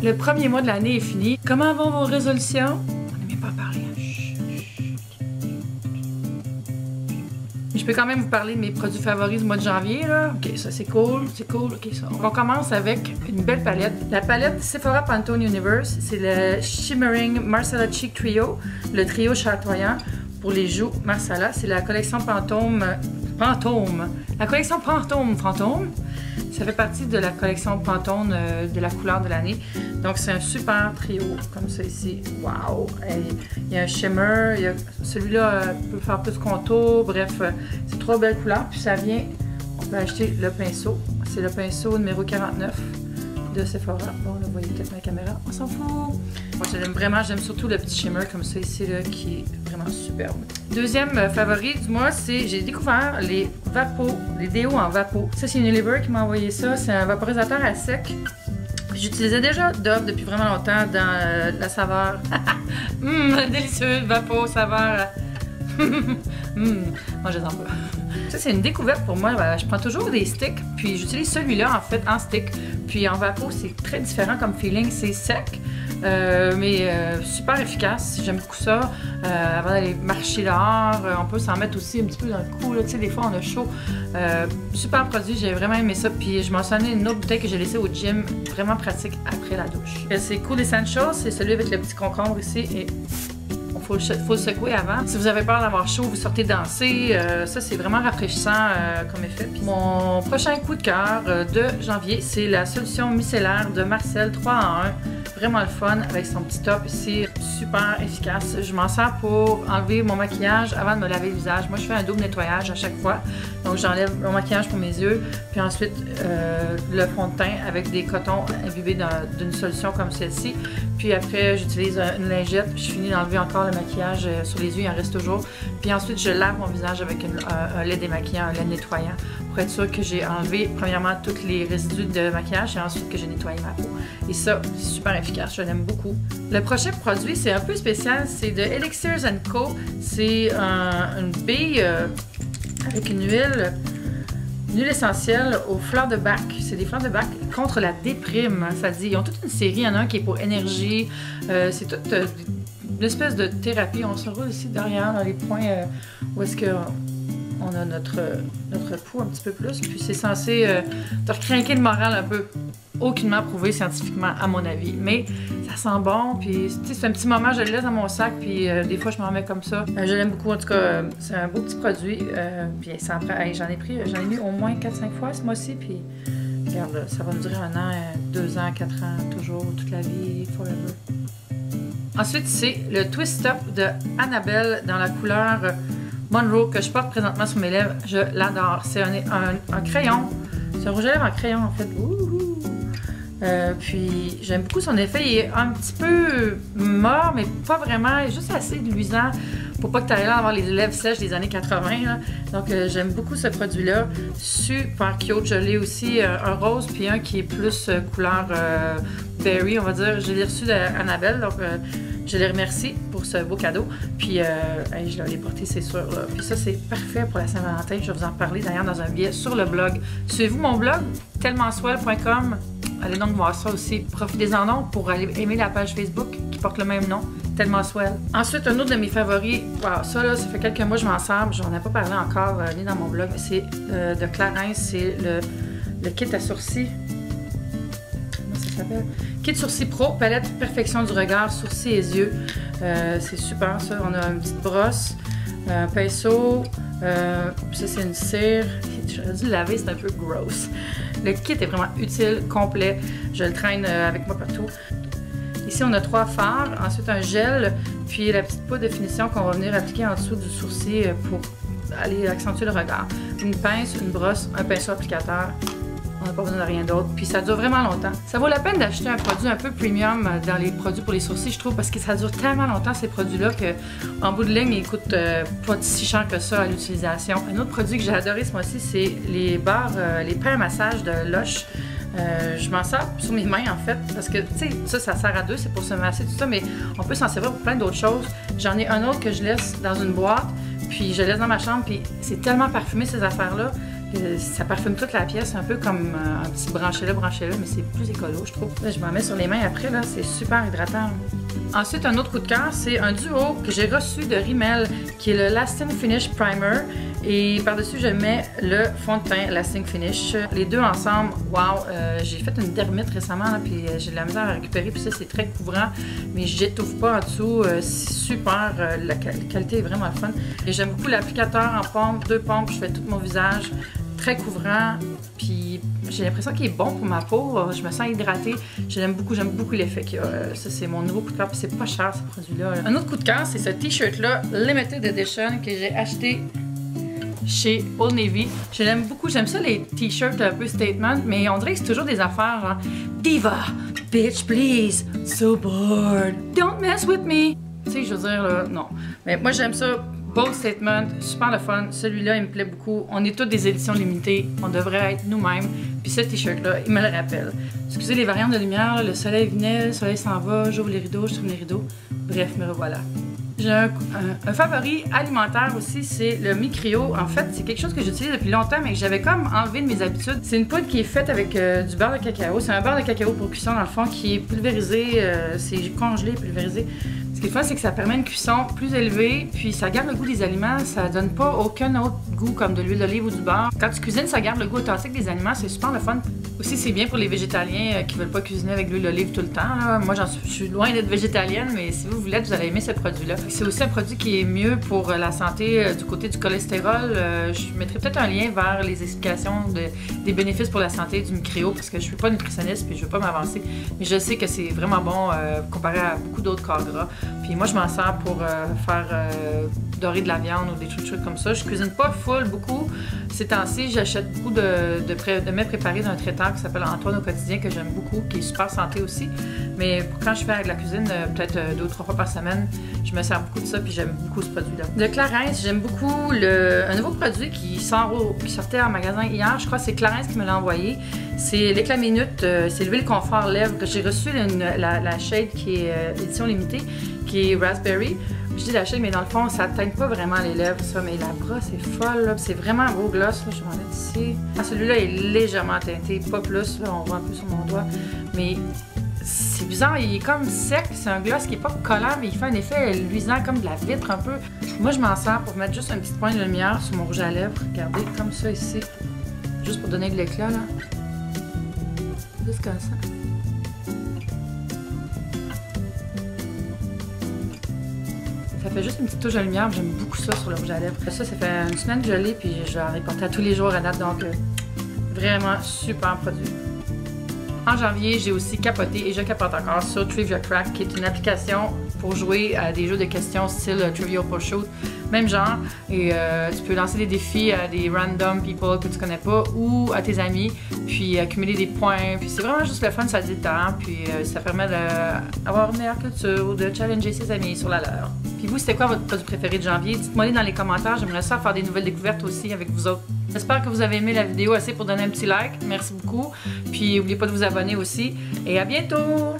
Le premier mois de l'année est fini. Comment vont vos résolutions? On n'est même pas parlé. Je peux quand même vous parler de mes produits favoris du mois de janvier, là. Ok, ça c'est cool, ok ça. On commence avec une belle palette. La palette Sephora Pantone Universe, c'est le Shimmering Marsala Cheek Trio, le trio chatoyant pour les joues Marsala. C'est la collection Pantone. La collection Pantone Fantôme. Ça fait partie de la collection Pantone de la couleur de l'année. Donc c'est un super trio comme ça ici. Wow! Il y a un shimmer, celui-là peut faire plus contour. Bref, c'est 3 belles couleurs. Puis ça vient, on peut acheter le pinceau. C'est le pinceau numéro 49 de Sephora. Bon, là, vous voyez peut-être ma caméra. On s'en fout! Moi, je l'aime vraiment. J'aime surtout le petit shimmer comme ça ici, là, qui est vraiment superbe. Deuxième favori du mois, c'est j'ai découvert les Vapo, les déos en Vapo. Ça, c'est Unilever qui m'a envoyé ça. C'est un vaporisateur à sec. J'utilisais déjà Dove depuis vraiment longtemps dans la saveur. Délicieux, Vapo, saveur. Moi, je n'aime pas. Ça, c'est une découverte pour moi. Je prends toujours des sticks, puis j'utilise celui-là en fait en stick. Puis en Vapo, c'est très différent comme feeling. C'est sec, mais super efficace. J'aime beaucoup ça. Avant d'aller marcher dehors, on peut s'en mettre aussi un petit peu dans le cou. Tu sais, des fois, on a chaud. Super produit, j'ai vraiment aimé ça. Puis je m'en suis amené une autre bouteille que j'ai laissée au gym. Vraiment pratique après la douche. C'est Cool Essentials, c'est celui avec le petit concombre ici. Et faut le secouer avant. Si vous avez peur d'avoir chaud, vous sortez danser. Ça, c'est vraiment rafraîchissant comme effet. Puis mon prochain coup de cœur de janvier, c'est la solution micellaire de Marcel 3 en 1. Vraiment le fun avec son petit top ici, super efficace. Je m'en sers pour enlever mon maquillage avant de me laver le visage. Moi, je fais un double nettoyage à chaque fois. Donc, j'enlève mon maquillage pour mes yeux, puis ensuite le fond de teint avec des cotons imbibés d'une solution comme celle-ci. Puis après, j'utilise une lingette, puis je finis d'enlever encore le maquillage sur les yeux, il en reste toujours. Puis ensuite, je lave mon visage avec un lait démaquillant, un lait nettoyant, pour être sûr que j'ai enlevé premièrement tous les résidus de maquillage et ensuite que j'ai nettoyé ma peau. Et ça, c'est super efficace, je l'aime beaucoup. Le prochain produit, c'est un peu spécial, c'est de Elixirs & Co. C'est une bille avec une huile essentielle aux fleurs de bac. C'est des fleurs de bac contre la déprime, ça dit. Ils ont toute une série, il y en a un qui est pour énergie. C'est toute une espèce de thérapie. On se roule ici derrière dans les points où est-ce qu'on a notre pouls un petit peu plus. Puis c'est censé te recrinquer le moral un peu. Aucunement prouvé scientifiquement à mon avis, mais ça sent bon, puis c'est un petit moment, je le laisse dans mon sac, puis des fois je m'en mets comme ça. Je l'aime beaucoup, en tout cas, c'est un beau petit produit, puis ça en prend, j'en ai mis au moins 4-5 fois ce mois-ci, puis regarde, ça va me durer 1 an, 2 ans, 4 ans, toujours, toute la vie, forever. Ensuite, c'est le Twist Up de Annabelle dans la couleur Monroe que je porte présentement sur mes lèvres. Je l'adore, c'est un crayon, c'est un rouge à lèvres en crayon en fait. Puis j'aime beaucoup son effet, il est un petit peu mort mais pas vraiment, il est juste assez luisant pour pas que tu ailles là avoir les lèvres sèches des années 80 là. Donc j'aime beaucoup ce produit là, super cute. Je l'ai aussi un rose puis un qui est plus couleur berry on va dire. Je l'ai reçu d'Annabelle donc je les remercie pour ce beau cadeau. Puis je l'ai porté, c'est sûr. Là. Puis ça, c'est parfait pour la Saint-Valentin. Je vais vous en parler d'ailleurs dans un billet sur le blog. Suivez-vous mon blog, tellementswell.com. Allez donc voir ça aussi. Profitez-en donc pour aller aimer la page Facebook qui porte le même nom, Tellement Swell. Ensuite, un autre de mes favoris. Wow, ça là, ça fait quelques mois que je m'en sers. J'en ai pas parlé encore ni dans mon blog. C'est de Clarins. C'est le kit à sourcils. Comment ça s'appelle? Kit Sourcils Pro, palette perfection du regard, sourcils et yeux. C'est super ça. On a une petite brosse, un pinceau. Ça c'est une cire. J'aurais dû le laver, c'est un peu gross. Le kit est vraiment utile, complet. Je le traîne avec moi partout. Ici on a 3 fards, ensuite un gel, puis la petite poudre de finition qu'on va venir appliquer en dessous du sourcil pour aller accentuer le regard. Une pince, une brosse, un pinceau applicateur. On n'a pas besoin de rien d'autre. Puis ça dure vraiment longtemps. Ça vaut la peine d'acheter un produit un peu premium dans les produits pour les sourcils, je trouve, parce que ça dure tellement longtemps ces produits-là qu'en bout de ligne, ils coûtent pas si cher que ça à l'utilisation. Un autre produit que j'ai adoré ce mois-ci, c'est les barres, les pains à massage de Lush. Je m'en sers sur mes mains en fait, parce que tu sais, ça sert à deux, c'est pour se masser tout ça, mais on peut s'en servir pour plein d'autres choses. J'en ai un autre que je laisse dans une boîte, puis je laisse dans ma chambre, puis c'est tellement parfumé ces affaires-là. Ça parfume toute la pièce, un peu comme un petit branchet là, mais c'est plus écolo, je trouve. Là, je m'en mets sur les mains après, là, c'est super hydratant. Ensuite, un autre coup de cœur, c'est un duo que j'ai reçu de Rimmel, qui est le Lasting Finish Primer. Et par-dessus, je mets le fond de teint Lasting Finish. Les deux ensemble, wow! J'ai fait une dermite récemment, là, puis j'ai de la misère à récupérer, puis ça, c'est très couvrant, mais j'étouffe pas en dessous. C'est super, la qualité est vraiment fun. Et j'aime beaucoup l'applicateur en pompe, 2 pompes, je fais tout mon visage. Très couvrant, puis j'ai l'impression qu'il est bon pour ma peau. Je me sens hydratée. J'aime beaucoup l'effet qu'il y a. Ça, c'est mon nouveau coup de cœur, puis c'est pas cher ce produit-là. Un autre coup de cœur, c'est ce t-shirt-là, Limited Edition, que j'ai acheté chez Old Navy. Je l'aime beaucoup. J'aime ça, les t-shirts un peu statement, mais on dirait que c'est toujours des affaires genre Diva, bitch, please, so bored, don't mess with me. Tu sais, je veux dire, là, non. Mais moi, j'aime ça. Bold statement, super le fun. Celui-là, il me plaît beaucoup. On est toutes des éditions limitées. On devrait être nous-mêmes. Puis ce t-shirt-là, il me le rappelle. Excusez les variantes de lumière, là, le soleil venait, le soleil s'en va, j'ouvre les rideaux, je tourne les rideaux. Bref, me revoilà. J'ai un favori alimentaire aussi, c'est le Micrio. En fait, c'est quelque chose que j'utilise depuis longtemps, mais que j'avais comme enlevé de mes habitudes. C'est une poudre qui est faite avec du beurre de cacao. C'est un beurre de cacao pour cuisson, dans le fond, qui est pulvérisé. C'est congelé, pulvérisé. Ce qui est fun, c'est que ça permet une cuisson plus élevée, puis ça garde le goût des aliments, ça donne pas aucun autre goût comme de l'huile d'olive ou du beurre. Quand tu cuisines, ça garde le goût authentique des aliments, c'est super le fun. Aussi, c'est bien pour les végétaliens qui veulent pas cuisiner avec l'huile d'olive tout le temps, là. Moi, je suis loin d'être végétalienne, mais si vous voulez, vous allez aimer ce produit-là. C'est aussi un produit qui est mieux pour la santé du côté du cholestérol. Je mettrai peut-être un lien vers les explications des bénéfices pour la santé du Micrio, parce que je suis pas nutritionniste puis je veux pas m'avancer, mais je sais que c'est vraiment bon comparé à beaucoup d'autres corps gras. Puis moi, je m'en sers pour faire dorer de la viande ou des trucs comme ça. Je cuisine pas full beaucoup. Ces temps-ci, j'achète beaucoup de mets préparés d'un traiteur qui s'appelle Antoine au quotidien, que j'aime beaucoup, qui est super santé aussi. Mais quand je fais de la cuisine, peut-être 2 ou 3 fois par semaine, je me sers beaucoup de ça, puis j'aime beaucoup ce produit-là. De Clarins, j'aime beaucoup un nouveau produit qui sortait en magasin hier. Je crois que c'est Clarins qui me l'a envoyé. C'est l'éclat minute, c'est l'huile confort lèvres. J'ai reçu la shade qui est édition limitée, qui est raspberry. Je dis la shade, mais dans le fond, ça teinte pas vraiment les lèvres, ça. Mais la brosse est folle, c'est vraiment un beau gloss, là. Je vais en mettre ici. Ah, celui-là est légèrement teinté, pas plus, là, on voit un peu sur mon doigt. Mais c'est bizarre, il est comme sec, c'est un gloss qui est pas collant, mais il fait un effet luisant comme de la vitre un peu. Moi, je m'en sers pour mettre juste un petit point de lumière sur mon rouge à lèvres. Regardez, comme ça ici. Juste pour donner de l'éclat, là. Juste comme ça. Ça fait juste une petite touche de lumière, j'aime beaucoup ça sur le rouge à lèvres. Ça fait une semaine que je l'ai, puis je l'ai porté à tous les jours à date, donc vraiment super produit. En janvier, j'ai aussi capoté, et je capote encore, sur Trivia Crack, qui est une application pour jouer à des jeux de questions style Trivial Pursuit, même genre, et tu peux lancer des défis à des random people que tu connais pas ou à tes amis, puis accumuler des points, puis c'est vraiment juste le fun, ça dit le temps, puis ça permet d'avoir une meilleure culture ou de challenger ses amis sur la leur. Puis vous, c'était quoi votre produit préféré de janvier? Dites-moi dans les commentaires, j'aimerais ça faire des nouvelles découvertes aussi avec vous autres. J'espère que vous avez aimé la vidéo assez pour donner un petit like, merci beaucoup, puis n'oubliez pas de vous abonner aussi, et à bientôt!